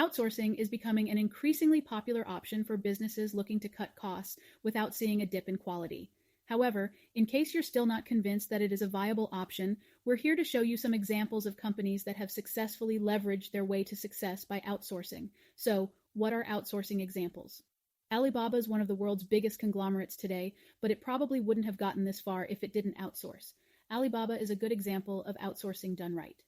Outsourcing is becoming an increasingly popular option for businesses looking to cut costs without seeing a dip in quality. However, in case you're still not convinced that it is a viable option, we're here to show you some examples of companies that have successfully leveraged their way to success by outsourcing. So, what are outsourcing examples? Alibaba is one of the world's biggest conglomerates today, but it probably wouldn't have gotten this far if it didn't outsource. Alibaba is a good example of outsourcing done right.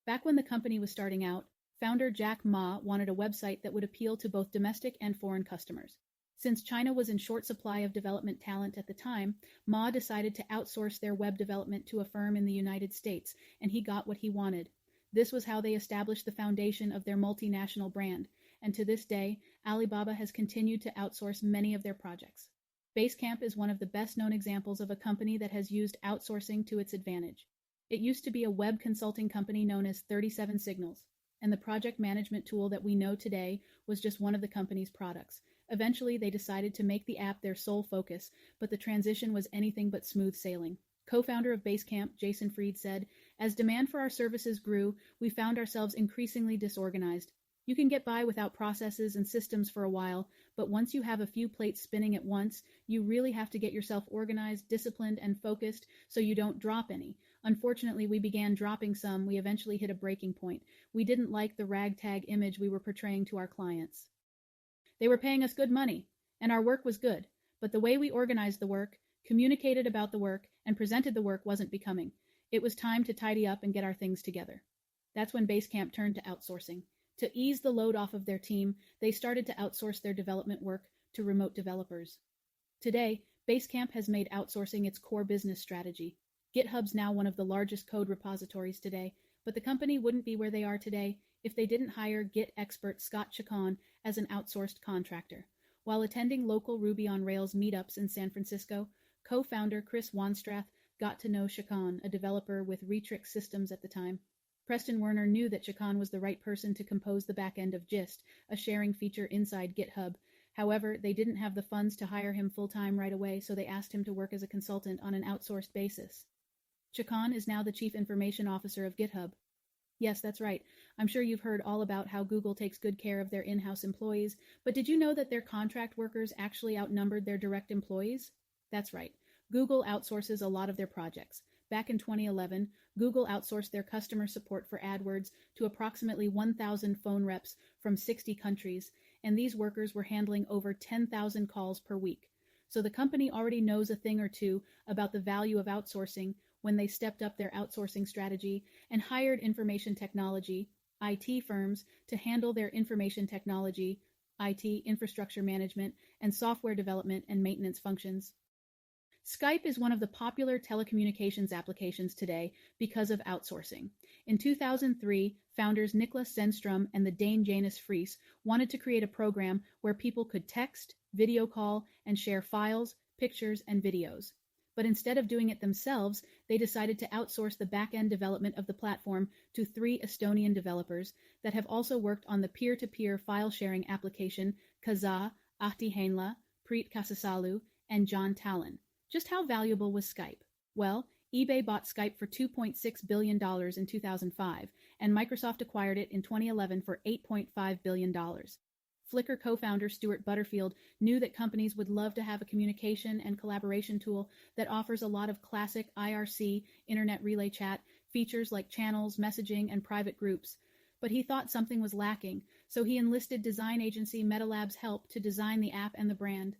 Back when the company was starting out, founder Jack Ma wanted a website that would appeal to both domestic and foreign customers. Since China was in short supply of development talent at the time, Ma decided to outsource their web development to a firm in the United States, and he got what he wanted. This was how they established the foundation of their multinational brand, and to this day, Alibaba has continued to outsource many of their projects. Basecamp is one of the best-known examples of a company that has used outsourcing to its advantage. It used to be a web consulting company known as 37 Signals, and the project management tool that we know today was just one of the company's products. Eventually, they decided to make the app their sole focus, but the transition was anything but smooth sailing. Co-founder of Basecamp, Jason Fried, said, "As demand for our services grew, we found ourselves increasingly disorganized. You can get by without processes and systems for a while, but once you have a few plates spinning at once, you really have to get yourself organized, disciplined, and focused so you don't drop any. Unfortunately, we began dropping some. We eventually hit a breaking point. We didn't like the ragtag image we were portraying to our clients. They were paying us good money, and our work was good, but the way we organized the work, communicated about the work, and presented the work wasn't becoming. It was time to tidy up and get our things together." That's when Basecamp turned to outsourcing. To ease the load off of their team, they started to outsource their development work to remote developers. Today, Basecamp has made outsourcing its core business strategy. GitHub's now one of the largest code repositories today, but the company wouldn't be where they are today if they didn't hire Git expert Scott Chacon as an outsourced contractor. While attending local Ruby on Rails meetups in San Francisco, co-founder Chris Wanstrath got to know Chacon, a developer with Retrix Systems at the time. Preston Werner knew that Chacon was the right person to compose the back end of Gist, a sharing feature inside GitHub. However, they didn't have the funds to hire him full-time right away, so they asked him to work as a consultant on an outsourced basis. Chacon is now the Chief Information Officer of GitHub. Yes, that's right. I'm sure you've heard all about how Google takes good care of their in-house employees, but did you know that their contract workers actually outnumbered their direct employees? That's right. Google outsources a lot of their projects. Back in 2011, Google outsourced their customer support for AdWords to approximately 1,000 phone reps from 60 countries, and these workers were handling over 10,000 calls per week. So the company already knows a thing or two about the value of outsourcing when they stepped up their outsourcing strategy and hired information technology, IT firms to handle their information technology, IT infrastructure management, and software development and maintenance functions. Skype is one of the popular telecommunications applications today because of outsourcing. In 2003, founders Niklas Zennström and the Dane Janus Friis wanted to create a program where people could text, video call, and share files, pictures, and videos. But instead of doing it themselves, they decided to outsource the back-end development of the platform to 3 Estonian developers that have also worked on the peer-to-peer file-sharing application Kazaa, Ahti Heinla, Preet Kasasalu, and John Tallon. Just how valuable was Skype? Well, eBay bought Skype for $2.6 billion in 2005, and Microsoft acquired it in 2011 for $8.5 billion. Flickr co-founder Stuart Butterfield knew that companies would love to have a communication and collaboration tool that offers a lot of classic IRC, Internet Relay Chat, features like channels, messaging, and private groups. But he thought something was lacking, so he enlisted design agency MetaLab's help to design the app and the brand.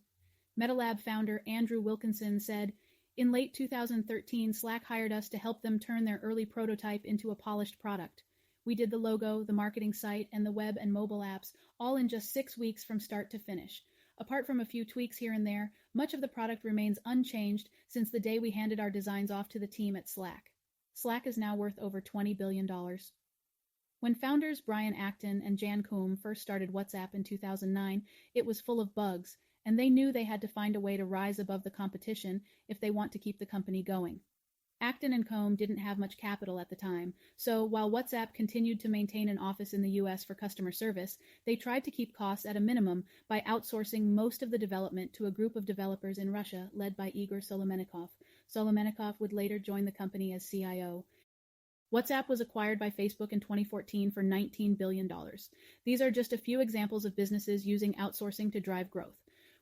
MetaLab founder Andrew Wilkinson said, "In late 2013, Slack hired us to help them turn their early prototype into a polished product. We did the logo, the marketing site, and the web and mobile apps, all in just 6 weeks from start to finish. Apart from a few tweaks here and there, much of the product remains unchanged since the day we handed our designs off to the team at Slack." Slack is now worth over $20 billion. When founders Brian Acton and Jan Koum first started WhatsApp in 2009, it was full of bugs, and they knew they had to find a way to rise above the competition if they want to keep the company going. Acton and Koum didn't have much capital at the time, so while WhatsApp continued to maintain an office in the US for customer service, they tried to keep costs at a minimum by outsourcing most of the development to a group of developers in Russia led by Igor Solomenikov. Solomenikov would later join the company as CIO. WhatsApp was acquired by Facebook in 2014 for $19 billion. These are just a few examples of businesses using outsourcing to drive growth.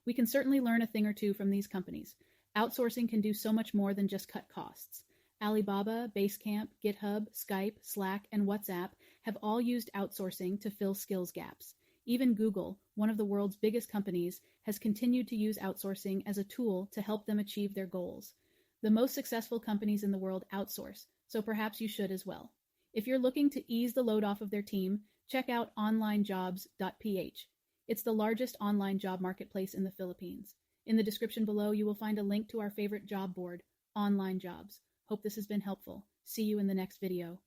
We can certainly learn a thing or two from these companies. Outsourcing can do so much more than just cut costs. Alibaba, Basecamp, GitHub, Skype, Slack, and WhatsApp have all used outsourcing to fill skills gaps. Even Google, one of the world's biggest companies, has continued to use outsourcing as a tool to help them achieve their goals. The most successful companies in the world outsource, so perhaps you should as well. If you're looking to ease the load off of their team, check out onlinejobs.ph. It's the largest online job marketplace in the Philippines. In the description below, you will find a link to our favorite job board, Online Jobs. Hope this has been helpful. See you in the next video.